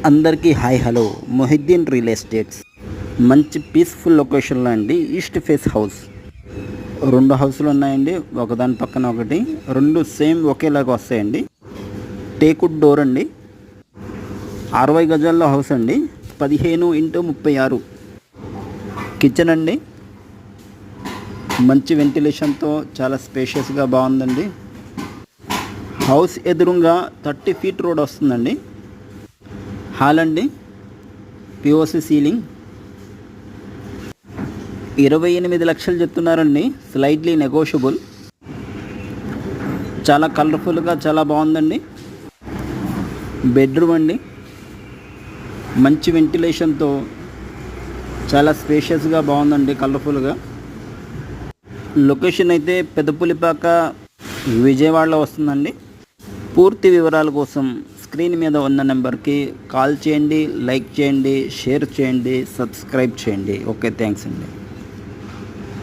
అందరికీ hi hello. Mohiddin real estates మంచి peaceful లొకేషన్లో అండి. ఈస్ట్ ఫేస్ హౌస్, రెండు హౌస్లు ఉన్నాయండి, ఒకదాని పక్కన ఒకటి. రెండు సేమ్ ఒకేలాగా వస్తాయండి. టేకుడ్ డోర్ అండి, 60 గజాల్లో హౌస్ అండి. 15x36 కిచెన్ అండి. మంచి వెంటిలేషన్తో చాలా స్పేషియస్గా బాగుందండి. హౌస్ ఎదురుగా 30 ఫీట్ రోడ్ వస్తుందండి. హాల్ అండి, పిఓసి సీలింగ్. 28 లక్షలు చెప్తున్నారండి, స్లైట్లీ నెగోషియబుల్. చాలా కలర్ఫుల్గా చాలా బాగుందండి. బెడ్రూమ్ అండి, మంచి వెంటిలేషన్తో చాలా స్పేషియస్గా బాగుందండి, కలర్ఫుల్గా. లొకేషన్ అయితే పెద్దపులిపాక, విజయవాడలో వస్తుందండి. పూర్తి వివరాల కోసం స్క్రీన్ మీద ఉన్న నెంబర్కి కాల్ చేయండి, లైక్ చేయండి, షేర్ చేయండి, సబ్స్క్రైబ్ చేయండి. ఓకే, థ్యాంక్స్ అండి.